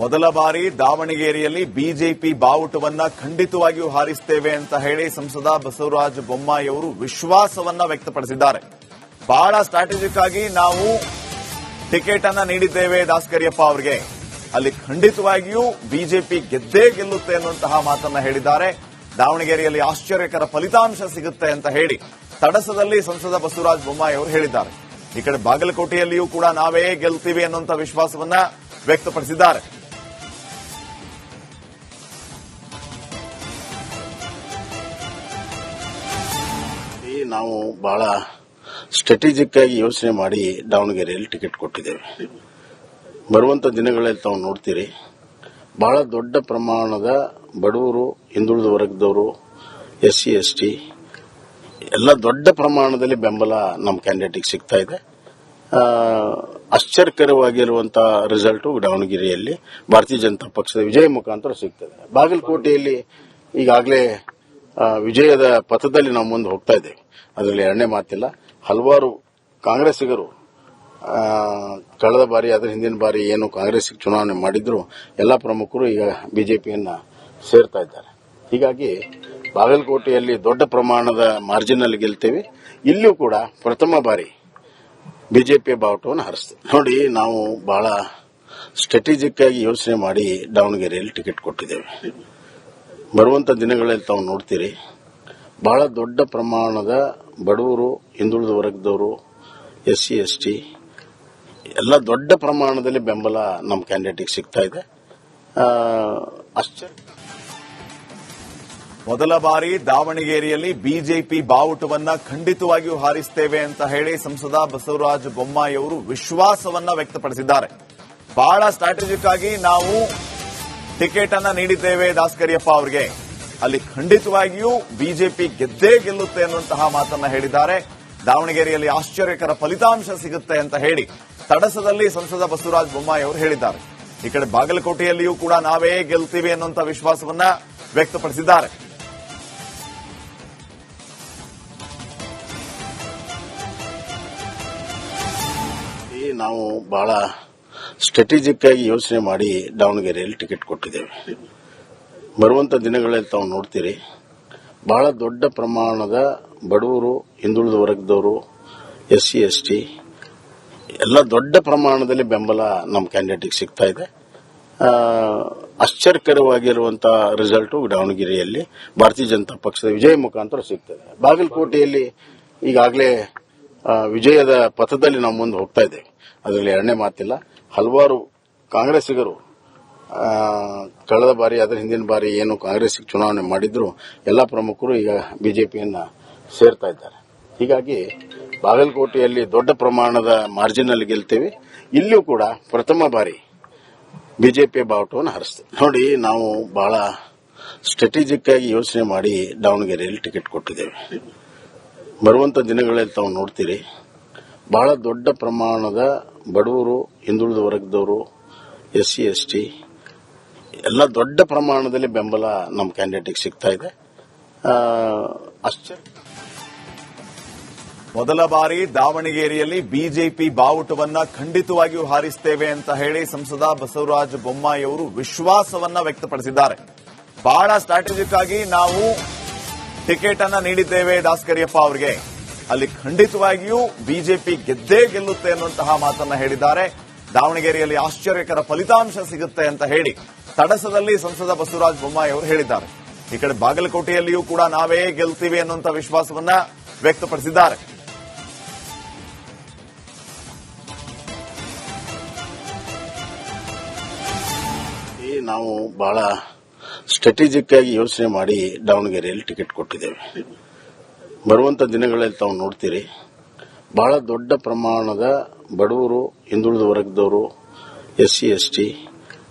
ಮೊದಲ ಬಾರಿ ದಾವಣಗೆರೆಯಲ್ಲಿ ಬಿಜೆಪಿ ಬಾವುಟವನ್ನ ಖಂಡಿತವಾಗಿಯೂ ಹಾರಿಸುತ್ತೇವೆ ಅಂತ ಹೇಳಿ ಸಂಸದ ಬಸವರಾಜ ಬೊಮ್ಮಾಯಿ ಅವರು ವಿಶ್ವಾಸವನ್ನ ವ್ಯಕ್ತಪಡಿಸಿದ್ದಾರೆ. ಬಹಳ ಸ್ಟ್ರಾಟಜಿಕ್ ಆಗಿ ನಾವು ಟಿಕೆಟ್ ಅನ್ನ ನೀಡಿದ್ದೇವೆ ದಾಸಕರಿಯಪ್ಪ ಅವರಿಗೆ, ಅಲ್ಲಿ ಖಂಡಿತವಾಗಿಯೂ ಬಿಜೆಪಿ ಗೆದ್ದೇ ಗೆಲ್ಲುತ್ತೆ ಅನ್ನುವಂತಹ ಮಾತನ್ನ ಹೇಳಿದ್ದಾರೆ. ದಾವಣಗೆರೆಯಲ್ಲಿ ಆಶ್ಚರ್ಯಕರ ಫಲಿತಾಂಶ ಸಿಗುತ್ತೆ ಅಂತ ಹೇಳಿ ತಡಸದಲ್ಲಿ ಸಂಸದ ಬಸವರಾಜ ಬೊಮ್ಮಾಯಿ ಅವರು ಹೇಳಿದ್ದಾರೆ. ಈ ಕಡೆ ಬಾಗಲಕೋಟೆಯಲ್ಲಿಯೂ ಕೂಡ ನಾವೇ ಗೆಲ್ತೀವಿ ಅನ್ನುವಂತಹ ವಿಶ್ವಾಸವನ್ನ ವ್ಯಕ್ತಪಡಿಸಿದ್ದಾರೆ. ನಾವು ಬಹಳ ಸ್ಟ್ರಾಟಜಿಕ್ ಆಗಿ ಯೋಚನೆ ಮಾಡಿ ದಾವಣಗೆರೆಯಲ್ಲಿ ಟಿಕೆಟ್ ಕೊಟ್ಟಿದ್ದೇವೆ. ಬರುವಂತ ದಿನಗಳಲ್ಲಿ ತಾವು ನೋಡ್ತೀರಿ, ಬಹಳ ದೊಡ್ಡ ಪ್ರಮಾಣದ ಬಡವರು, ಹಿಂದುಳಿದ ವರ್ಗದವರು, SC ST ಎಲ್ಲ ದೊಡ್ಡ ಪ್ರಮಾಣದಲ್ಲಿ ಬೆಂಬಲ ನಮ್ಮ ಕ್ಯಾಂಡಿಡೇಟ್ಗೆ ಸಿಗ್ತಾ ಇದೆ. ಆಶ್ಚರ್ಯಕರವಾಗಿರುವಂತಹ ರಿಸಲ್ಟ್ ದಾವಣಗೆರೆಯಲ್ಲಿ ಭಾರತೀಯ ಜನತಾ ಪಕ್ಷದ ವಿಜಯ ಮುಖಾಂತರ ಸಿಗ್ತದೆ. ಬಾಗಲಕೋಟೆಯಲ್ಲಿ ಈಗಾಗಲೇ ವಿಜಯದ ಪಥದಲ್ಲಿ ನಾವು ಮುಂದೆ ಹೋಗ್ತಾ ಇದ್ದೇವೆ, ಅದರಲ್ಲಿ ಎರಡನೇ ಮಾತಿಲ್ಲ. ಹಲವಾರು ಕಾಂಗ್ರೆಸ್ಸಿಗರು ಕಳೆದ ಬಾರಿ, ಅದರ ಹಿಂದಿನ ಬಾರಿ ಏನು ಕಾಂಗ್ರೆಸ್ ಚುನಾವಣೆ ಮಾಡಿದ್ರು ಎಲ್ಲ ಪ್ರಮುಖರು ಈಗ ಬಿಜೆಪಿಯನ್ನ ಸೇರ್ತಾ ಇದ್ದಾರೆ. ಹೀಗಾಗಿ ಬಾಗಲಕೋಟೆಯಲ್ಲಿ ದೊಡ್ಡ ಪ್ರಮಾಣದ ಮಾರ್ಜಿನ್ ಅಲ್ಲಿ ಗೆಲ್ತೇವೆ. ಇಲ್ಲಿಯೂ ಕೂಡ ಪ್ರಥಮ ಬಾರಿ ಬಿಜೆಪಿಯ ಬಾವುಟವನ್ನು ಹಾರಿಸ್ತೇವೆ. ನೋಡಿ, ನಾವು ಬಹಳ ಸ್ಟ್ರಾಟಜಿಕ್ ಆಗಿ ಯೋಚನೆ ಮಾಡಿ ದಾವಣಗೆರೆಯಲ್ಲಿ ಟಿಕೆಟ್ ಕೊಟ್ಟಿದ್ದೇವೆ. ಬರುವಂತ ದಿನಗಳಲ್ಲಿ ತಾವು ನೋಡ್ತೀರಿ, ಬಹಳ ದೊಡ್ಡ ಪ್ರಮಾಣದ ಬಡವರು, ಹಿಂದುಳಿದ ವರ್ಗದವರು, SC ST ಎಲ್ಲ ದೊಡ್ಡ ಪ್ರಮಾಣದಲ್ಲಿ ಬೆಂಬಲ ನಮ್ಮ ಕ್ಯಾಂಡಿಡೇಟ್ಗೆ ಸಿಗ್ತಾ ಇದೆ. ಮೊದಲ ಬಾರಿ ದಾವಣಗೆರೆಯಲ್ಲಿ ಬಿಜೆಪಿ ಬಾವುಟವನ್ನ ಖಂಡಿತವಾಗಿಯೂ ಹಾರಿಸುತ್ತೇವೆ ಅಂತ ಹೇಳಿ ಸಂಸದ ಬಸವರಾಜ ಬೊಮ್ಮಾಯಿ ಅವರು ವಿಶ್ವಾಸವನ್ನ ವ್ಯಕ್ತಪಡಿಸಿದ್ದಾರೆ. ಬಹಳ ಸ್ಟ್ರಾಟಜಿಕ್ ಆಗಿ ನಾವು ಟಿಕೆಟ್ ಅನ್ನ ನೀಡಿದ್ದೇವೆ ದಾಸಕರಿಯಪ್ಪ ಅವರಿಗೆ, ಅಲ್ಲಿ ಖಂಡಿತವಾಗಿಯೂ ಬಿಜೆಪಿ ಗೆದ್ದೇ ಗೆಲ್ಲುತ್ತೆ ಅನ್ನುವಂತಹ ಮಾತನ್ನ ಹೇಳಿದ್ದಾರೆ. ದಾವಣಗೆರೆಯಲ್ಲಿ ಆಶ್ಚರ್ಯಕರ ಫಲಿತಾಂಶ ಸಿಗುತ್ತೆ ಅಂತ ಹೇಳಿ ತಡಸದಲ್ಲಿ ಸಂಸದ ಬಸವರಾಜ ಬೊಮ್ಮಾಯಿ ಅವರು ಹೇಳಿದ್ದಾರೆ. ಈ ಕಡೆ ಬಾಗಲಕೋಟೆಯಲ್ಲಿಯೂ ಕೂಡ ನಾವೇ ಗೆಲ್ತೀವಿ ಅನ್ನುವಂತಹ ವಿಶ್ವಾಸವನ್ನ ವ್ಯಕ್ತಪಡಿಸಿದ್ದಾರೆ. ನಾವು ಬಹಳ ಸ್ಟ್ರಾಟಜಿಕ್ ಆಗಿ ಯೋಚನೆ ಮಾಡಿ ದಾವಣಗೆರೆಯಲ್ಲಿ ಟಿಕೆಟ್ ಕೊಟ್ಟಿದ್ದೇವೆ. ಬರುವಂತ ದಿನಗಳಲ್ಲಿ ತಾವು ನೋಡ್ತೀರಿ, ಬಹಳ ದೊಡ್ಡ ಪ್ರಮಾಣದ ಬಡವರು, ಹಿಂದುಳಿದ ವರ್ಗದವರು, SC ST ಎಲ್ಲ ದೊಡ್ಡ ಪ್ರಮಾಣದಲ್ಲಿ ಬೆಂಬಲ ನಮ್ಮ ಕ್ಯಾಂಡಿಡೇಟ್ಗೆ ಸಿಗ್ತಾ ಇದೆ. ಆಶ್ಚರ್ಯಕರವಾಗಿರುವಂತಹ ರಿಸಲ್ಟ್ ದಾವಣಗೆರೆಯಲ್ಲಿ ಭಾರತೀಯ ಜನತಾ ಪಕ್ಷದ ವಿಜಯ ಮುಖಾಂತರ ಸಿಗ್ತದೆ. ಬಾಗಲಕೋಟೆಯಲ್ಲಿ ಈಗಾಗಲೇ ವಿಜಯದ ಪಥದಲ್ಲಿ ನಾವು ಮುಂದೆ ಹೋಗ್ತಾ ಇದ್ದೇವೆ, ಅದರಲ್ಲಿ ಎರಡನೇ ಮಾತಿಲ್ಲ. ಹಲವಾರು ಕಾಂಗ್ರೆಸ್ಸಿಗರು ಕಳೆದ ಬಾರಿ, ಅದರ ಹಿಂದಿನ ಬಾರಿ ಏನು ಕಾಂಗ್ರೆಸ್ ಚುನಾವಣೆ ಮಾಡಿದ್ರು ಎಲ್ಲ ಪ್ರಮುಖರು ಈಗ ಬಿಜೆಪಿಯನ್ನ ಸೇರ್ತಾ ಇದ್ದಾರೆ. ಹೀಗಾಗಿ ಬಾಗಲಕೋಟೆಯಲ್ಲಿ ದೊಡ್ಡ ಪ್ರಮಾಣದ ಮಾರ್ಜಿನ್ ಅಲ್ಲಿ ಗೆಲ್ತೇವೆ. ಇಲ್ಲಿಯೂ ಕೂಡ ಪ್ರಥಮ ಬಾರಿ ಬಿಜೆಪಿಯ ಬಾವುಟವನ್ನು ಹಾರಿಸ್ತೇವೆ. ನೋಡಿ, ನಾವು ಬಹಳ ಸ್ಟ್ರಾಟಜಿಕ್ ಆಗಿ ಯೋಚನೆ ಮಾಡಿ ದಾವಣಗೆರೆಯಲ್ಲಿ ಟಿಕೆಟ್ ಕೊಟ್ಟಿದ್ದೇವೆ. ಬರುವಂತ ದಿನಗಳಲ್ಲಿ ತಾವು ನೋಡ್ತೀರಿ, ಬಹಳ ದೊಡ್ಡ ಪ್ರಮಾಣದ ಬಡವರು, ಹಿಂದುಳಿದ ವರ್ಗದವರು, SC ST ಎಲ್ಲ ದೊಡ್ಡ ಪ್ರಮಾಣದಲ್ಲಿ ಬೆಂಬಲ ನಮ್ಮ ಕ್ಯಾಂಡಿಡೇಟ್ಗೆ ಸಿಗ್ತಾ ಇದೆ. ಮೊದಲ ಬಾರಿ ದಾವಣಗೆರೆಯಲ್ಲಿ ಬಿಜೆಪಿ ಬಾವುಟವನ್ನ ಖಂಡಿತವಾಗಿಯೂ ಹಾರಿಸುತ್ತೇವೆ ಅಂತ ಹೇಳಿ ಸಂಸದ ಬಸವರಾಜ ಬೊಮ್ಮಾಯಿ ಅವರು ವಿಶ್ವಾಸವನ್ನ ವ್ಯಕ್ತಪಡಿಸಿದ್ದಾರೆ. ಬಹಳ ಸ್ಟ್ರಾಟಜಿಕ್ ಆಗಿ ನಾವು ಟಿಕೆಟ್ ಅನ್ನ ನೀಡಿದ್ದೇವೆ ದಾಸಕರಿಯಪ್ಪ ಅವರಿಗೆ, ಅಲ್ಲಿ ಖಂಡಿತವಾಗಿಯೂ ಬಿಜೆಪಿ ಗೆದ್ದೇ ಗೆಲ್ಲುತ್ತೆ ಅನ್ನುವಂತಹ ಮಾತನ್ನ ಹೇಳಿದ್ದಾರೆ. ದಾವಣಗೆರೆಯಲ್ಲಿ ಆಶ್ಚರ್ಯಕರ ಫಲಿತಾಂಶ ಸಿಗುತ್ತೆ ಅಂತ ಹೇಳಿ ತಡಸದಲ್ಲಿ ಸಂಸದ ಬಸವರಾಜ ಬೊಮ್ಮಾಯಿ ಅವರು ಹೇಳಿದ್ದಾರೆ. ಈ ಕಡೆ ಬಾಗಲಕೋಟೆಯಲ್ಲಿಯೂ ಕೂಡ ನಾವೇ ಗೆಲ್ತೀವಿ ಅನ್ನುವಂತಹ ವಿಶ್ವಾಸವನ್ನ ವ್ಯಕ್ತಪಡಿಸಿದ್ದಾರೆ. ನಾವು ಬಹಳ ಸ್ಟ್ರಾಟಜಿಕ್ ಆಗಿ ಯೋಚನೆ ಮಾಡಿ ದಾವಣಗೆರೆಯಲ್ಲಿ ಟಿಕೆಟ್ ಕೊಟ್ಟಿದ್ದೇವೆ. ಬರುವಂತ ದಿನಗಳಲ್ಲಿ ತಾವು ನೋಡ್ತೀರಿ, ಬಹಳ ದೊಡ್ಡ ಪ್ರಮಾಣದ ಬಡವರು, ಹಿಂದುಳಿದ ವರ್ಗದವರು, SC ST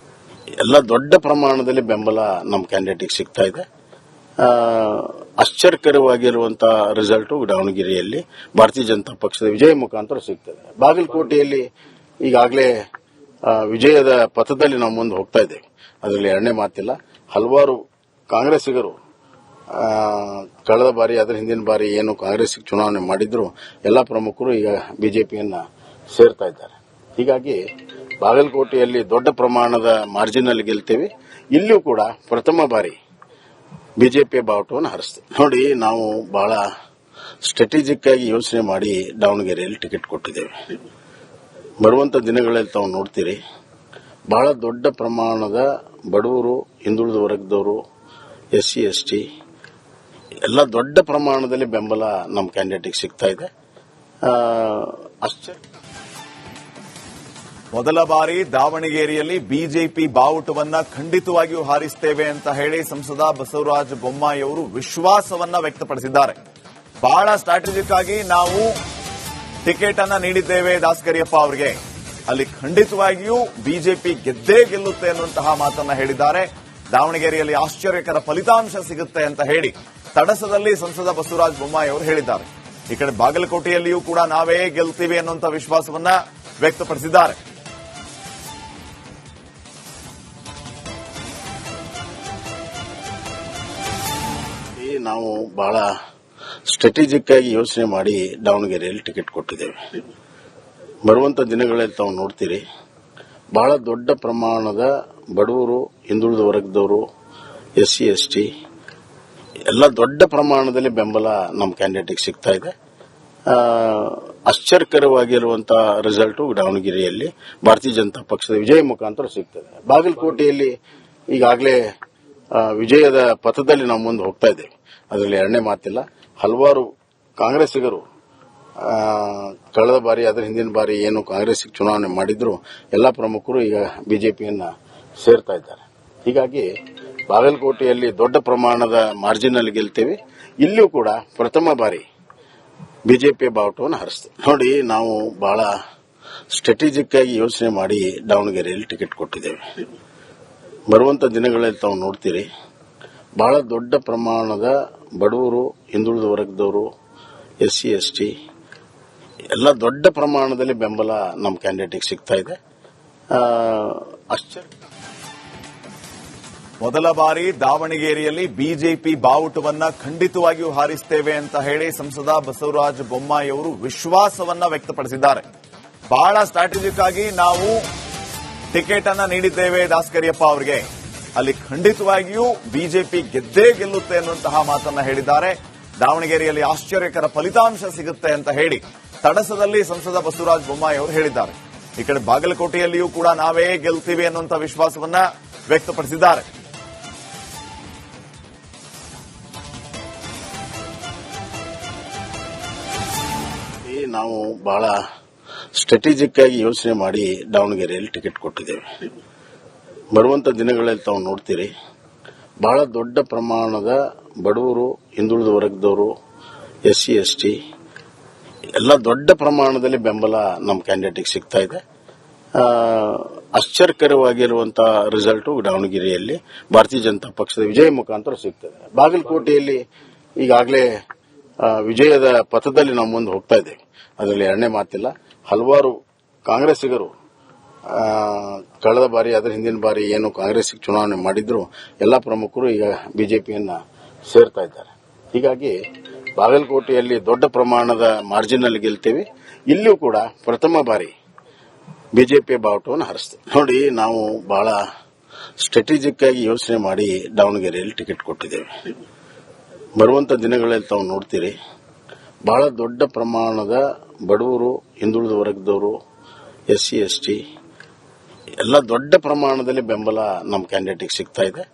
ಎಲ್ಲ ದೊಡ್ಡ ಪ್ರಮಾಣದಲ್ಲಿ ಬೆಂಬಲ ನಮ್ಮ ಕ್ಯಾಂಡಿಡೇಟ್ಗೆ ಸಿಗ್ತಾ ಇದೆ. ಆಶ್ಚರ್ಯಕರವಾಗಿರುವಂತಹ ರಿಸಲ್ಟ್ ದಾವಣಗೆರೆಯಲ್ಲಿ ಭಾರತೀಯ ಜನತಾ ಪಕ್ಷದ ವಿಜಯ ಮುಖಾಂತರ ಸಿಗ್ತದೆ. ಬಾಗಲಕೋಟೆಯಲ್ಲಿ ಈಗಾಗಲೇ ವಿಜಯದ ಪಥದಲ್ಲಿ ನಾವು ಮುಂದೆ ಹೋಗ್ತಾ ಇದ್ದೇವೆ, ಅದರಲ್ಲಿ ಎರಡನೇ ಮಾತಿಲ್ಲ. ಹಲವಾರು ಕಾಂಗ್ರೆಸ್ಸಿಗರು ಕಳೆದ ಬಾರಿ, ಅದರ ಹಿಂದಿನ ಬಾರಿ ಏನು ಕಾಂಗ್ರೆಸ್ ಚುನಾವಣೆ ಮಾಡಿದ್ರು ಎಲ್ಲ ಪ್ರಮುಖರು ಈಗ ಬಿಜೆಪಿಯನ್ನ ಸೇರ್ತಾ ಇದ್ದಾರೆ. ಹೀಗಾಗಿ ಬಾಗಲಕೋಟೆಯಲ್ಲಿ ದೊಡ್ಡ ಪ್ರಮಾಣದ ಮಾರ್ಜಿನಲ್ಲಿ ಗೆಲ್ತೇವೆ. ಇಲ್ಲಿಯೂ ಕೂಡ ಪ್ರಥಮ ಬಾರಿ ಬಿಜೆಪಿಯ ಬಾವುಟವನ್ನು ಹಾರಿಸ್ತೇವೆ. ನೋಡಿ, ನಾವು ಬಹಳ ಸ್ಟ್ರಾಟಜಿಕ್ ಆಗಿ ಯೋಚನೆ ಮಾಡಿ ದಾವಣಗೆರೆಯಲ್ಲಿ ಟಿಕೆಟ್ ಕೊಟ್ಟಿದ್ದೇವೆ. ಬರುವಂತ ದಿನಗಳಲ್ಲಿ ತಾವು ನೋಡ್ತೀರಿ, ಬಹಳ ದೊಡ್ಡ ಪ್ರಮಾಣದ ಬಡವರು, ಹಿಂದುಳಿದ ವರ್ಗದವರು, SC ST ಎಲ್ಲ ದೊಡ್ಡ ಪ್ರಮಾಣದಲ್ಲಿ ಬೆಂಬಲ ನಮ್ಮ ಕ್ಯಾಂಡಿಡೇಟ್ಗೆ ಸಿಗ್ತಾ ಇದೆ. ಮೊದಲ ಬಾರಿ ದಾವಣಗೆರೆಯಲ್ಲಿ ಬಿಜೆಪಿ ಬಾವುಟವನ್ನ ಖಂಡಿತವಾಗಿಯೂ ಹಾರಿಸ್ತೇವೆ ಅಂತ ಹೇಳಿ ಸಂಸದ ಬಸವರಾಜ ಬೊಮ್ಮಾಯಿ ಅವರು ವಿಶ್ವಾಸವನ್ನ ವ್ಯಕ್ತಪಡಿಸಿದ್ದಾರೆ. ಬಹಳ ಸ್ಟ್ರಾಟಜಿಕ್ ಆಗಿ ನಾವು ಟಿಕೆಟ್ ಅನ್ನ ನೀಡಿದ್ದೇವೆ ದಾಸಕರಿಯಪ್ಪ ಅವರಿಗೆ, ಅಲ್ಲಿ ಖಂಡಿತವಾಗಿಯೂ ಬಿಜೆಪಿ ಗೆದ್ದೇ ಗೆಲ್ಲುತ್ತೆ ಅನ್ನುವಂತಹ ಮಾತನ್ನ ಹೇಳಿದ್ದಾರೆ. ದಾವಣಗೆರೆಯಲ್ಲಿ ಆಶ್ಚರ್ಯಕರ ಫಲಿತಾಂಶ ಸಿಗುತ್ತೆ ಅಂತ ಹೇಳಿ ತಡಸದಲ್ಲಿ ಸಂಸದ ಬಸವರಾಜ ಬೊಮ್ಮಾಯಿ ಅವರು ಹೇಳಿದ್ದಾರೆ. ಈ ಕಡೆ ಬಾಗಲಕೋಟೆಯಲ್ಲಿಯೂ ಕೂಡ ನಾವೇ ಗೆಲ್ತೀವಿ ಅನ್ನುವಂಥ ವಿಶ್ವಾಸವನ್ನ ವ್ಯಕ್ತಪಡಿಸಿದ್ದಾರೆ. ನಾವು ಬಹಳ ಸ್ಟ್ರಾಟಜಿಕ್ ಆಗಿ ಯೋಚನೆ ಮಾಡಿ ದಾವಣಗೆರೆಯಲ್ಲಿ ಟಿಕೆಟ್ ಕೊಟ್ಟಿದ್ದೇವೆ. ಬರುವಂತ ದಿನಗಳಲ್ಲಿ ತಾವು ನೋಡ್ತೀರಿ, ಬಹಳ ದೊಡ್ಡ ಪ್ರಮಾಣದ ಬಡವರು, ಹಿಂದುಳಿದ ವರ್ಗದವರು, SC ST ಎಲ್ಲ ದೊಡ್ಡ ಪ್ರಮಾಣದಲ್ಲಿ ಬೆಂಬಲ ನಮ್ಮ ಕ್ಯಾಂಡಿಡೇಟ್ಗೆ ಸಿಗ್ತಾ ಇದೆ. ಆಶ್ಚರ್ಯಕರವಾಗಿರುವಂತಹ ರಿಸಲ್ಟ್ ದಾವಣಗೆರೆಯಲ್ಲಿ ಭಾರತೀಯ ಜನತಾ ಪಕ್ಷದ ವಿಜಯ ಮುಖಾಂತರ ಸಿಗ್ತದೆ. ಬಾಗಲಕೋಟೆಯಲ್ಲಿ ಈಗಾಗಲೇ ವಿಜಯದ ಪಥದಲ್ಲಿ ನಾವು ಮುಂದೆ ಹೋಗ್ತಾ ಇದ್ದೇವೆ. ಅದರಲ್ಲಿ ಎರಡನೇ ಮಾತಿಲ್ಲ. ಹಲವಾರು ಕಾಂಗ್ರೆಸ್ಸಿಗರು ಕಳೆದ ಬಾರಿ, ಅದರ ಹಿಂದಿನ ಬಾರಿ ಏನು ಕಾಂಗ್ರೆಸ್ ಚುನಾವಣೆ ಮಾಡಿದ್ರು, ಎಲ್ಲಾ ಪ್ರಮುಖರು ಈಗ ಬಿಜೆಪಿಯನ್ನ ಸೇರ್ತಾ ಇದ್ದಾರೆ. ಹೀಗಾಗಿ ಬಾಗಲಕೋಟೆಯಲ್ಲಿ ದೊಡ್ಡ ಪ್ರಮಾಣದ ಮಾರ್ಜಿನಲ್ಲಿ ಗೆಲ್ತೇವೆ. ಇಲ್ಲಿಯೂ ಕೂಡ ಪ್ರಥಮ ಬಾರಿ ಬಿಜೆಪಿಯ ಬಾವುಟವನ್ನು ಹಾರಿಸ್ತೇವೆ. ನೋಡಿ, ನಾವು ಬಹಳ ಸ್ಟ್ರಾಟಜಿಕ್ ಆಗಿ ಯೋಚನೆ ಮಾಡಿ ದಾವಣಗೆರೆಯಲ್ಲಿ ಟಿಕೆಟ್ ಕೊಟ್ಟಿದ್ದೇವೆ. ಬರುವಂತ ದಿನಗಳಲ್ಲಿ ತಾವು ನೋಡ್ತೀರಿ, ಬಹಳ ದೊಡ್ಡ ಪ್ರಮಾಣದ ಬಡವರು, ಹಿಂದುಳಿದ ವರ್ಗದವರು, SC ST ಎಲ್ಲ ದೊಡ್ಡ ಪ್ರಮಾಣದಲ್ಲಿ ಬೆಂಬಲ ನಮ್ಮ ಕ್ಯಾಂಡಿಡೇಟ್ಗೆ ಸಿಗ್ತಾ ಇದೆ. ಮೊದಲ ಬಾರಿ ದಾವಣಗೆರೆಯಲ್ಲಿ ಬಿಜೆಪಿ ಬಾವುಟವನ್ನ ಖಂಡಿತವಾಗಿಯೂ ಹಾರಿಸ್ತೇವೆ ಅಂತ ಹೇಳಿ ಸಂಸದ ಬಸವರಾಜ ಬೊಮ್ಮಾಯಿ ಅವರು ವಿಶ್ವಾಸವನ್ನ ವ್ಯಕ್ತಪಡಿಸಿದ್ದಾರೆ. ಬಹಳ ಸ್ಟ್ರಾಟಜಿಕ್ ಆಗಿ ನಾವು ಟಿಕೆಟ್ ಅನ್ನ ನೀಡಿದ್ದೇವೆ ದಾಸಕರಿಯಪ್ಪ ಅವರಿಗೆ, ಅಲ್ಲಿ ಖಂಡಿತವಾಗಿಯೂ ಬಿಜೆಪಿ ಗೆದ್ದೇ ಗೆಲ್ಲುತ್ತೆ ಅನ್ನುವಂತಹ ಮಾತನ್ನ ಹೇಳಿದ್ದಾರೆ. ದಾವಣಗೆರೆಯಲ್ಲಿ ಆಶ್ಚರ್ಯಕರ ಫಲಿತಾಂಶ ಸಿಗುತ್ತೆ ಅಂತ ಹೇಳಿ ತಡಸದಲ್ಲಿ ಸಂಸದ ಬಸವರಾಜ ಬೊಮ್ಮಾಯಿ ಅವರು ಹೇಳಿದ್ದಾರೆ. ಈ ಕಡೆ ಬಾಗಲಕೋಟೆಯಲ್ಲಿಯೂ ಕೂಡ ನಾವೇ ಗೆಲ್ತೀವಿ ಅನ್ನುವಂಥ ವಿಶ್ವಾಸವನ್ನ ವ್ಯಕ್ತಪಡಿಸಿದ್ದಾರೆ. ನಾವು ಬಹಳ ಸ್ಟ್ರಾಟಜಿಕ್ ಆಗಿ ಯೋಚನೆ ಮಾಡಿ ದಾವಣಗೆರೆಯಲ್ಲಿ ಟಿಕೆಟ್ ಕೊಟ್ಟಿದ್ದೇವೆ. ಬರುವಂತ ದಿನಗಳಲ್ಲಿ ತಾವು ನೋಡ್ತೀರಿ, ಬಹಳ ದೊಡ್ಡ ಪ್ರಮಾಣದ ಬಡವರು, ಹಿಂದುಳಿದ ವರ್ಗದವರು, SC ST ಎಲ್ಲ ದೊಡ್ಡ ಪ್ರಮಾಣದಲ್ಲಿ ಬೆಂಬಲ ನಮ್ಮ ಕ್ಯಾಂಡಿಡೇಟ್ಗೆ ಸಿಗ್ತಾ ಇದೆ. ಆಶ್ಚರ್ಯಕರವಾಗಿರುವಂತಹ ರಿಸಲ್ಟ್ ದಾವಣಗೆರೆಯಲ್ಲಿ ಭಾರತೀಯ ಜನತಾ ಪಕ್ಷದ ವಿಜಯ ಮುಖಾಂತರ ಸಿಗ್ತದೆ. ಬಾಗಲಕೋಟೆಯಲ್ಲಿ ಈಗಾಗಲೇ ವಿಜಯದ ಪಥದಲ್ಲಿ ನಾವು ಮುಂದೆ ಹೋಗ್ತಾ ಇದ್ದೇವೆ. ಅದರಲ್ಲಿ ಎರಡನೇ ಮಾತಿಲ್ಲ. ಹಲವಾರು ಕಾಂಗ್ರೆಸ್ಸಿಗರು ಕಳೆದ ಬಾರಿ, ಅದರ ಹಿಂದಿನ ಬಾರಿ ಏನು ಕಾಂಗ್ರೆಸ್ ಚುನಾವಣೆ ಮಾಡಿದ್ರು, ಎಲ್ಲಾ ಪ್ರಮುಖರು ಈಗ ಬಿಜೆಪಿಯನ್ನ ಸೇರ್ತಾ ಇದ್ದಾರೆ. ಹೀಗಾಗಿ ಬಾಗಲಕೋಟೆಯಲ್ಲಿ ದೊಡ್ಡ ಪ್ರಮಾಣದ ಮಾರ್ಜಿನಲ್ಲಿ ಗೆಲ್ತೇವೆ. ಇಲ್ಲಿಯೂ ಕೂಡ ಪ್ರಥಮ ಬಾರಿ ಬಿಜೆಪಿಯ ಬಾವುಟವನ್ನು ಹಾರಿಸ್ತೇವೆ. ನೋಡಿ, ನಾವು ಬಹಳ ಸ್ಟ್ರಾಟಜಿಕ್ ಆಗಿ ಯೋಚನೆ ಮಾಡಿ ದಾವಣಗೆರೆಯಲ್ಲಿ ಟಿಕೆಟ್ ಕೊಟ್ಟಿದ್ದೇವೆ. ಬರುವಂತ ದಿನಗಳಲ್ಲಿ ತಾವು ನೋಡ್ತೀರಿ, ಬಹಳ ದೊಡ್ಡ ಪ್ರಮಾಣದ ಬಡವರು, ಹಿಂದುಳಿದ ವರ್ಗದವರು, SC ST ಎಲ್ಲ ದೊಡ್ಡ ಪ್ರಮಾಣದಲ್ಲಿ ಬೆಂಬಲ ನಮ್ಮ ಕ್ಯಾಂಡಿಡೇಟ್ಗೆ ಸಿಗ್ತಾ ಇದೆ.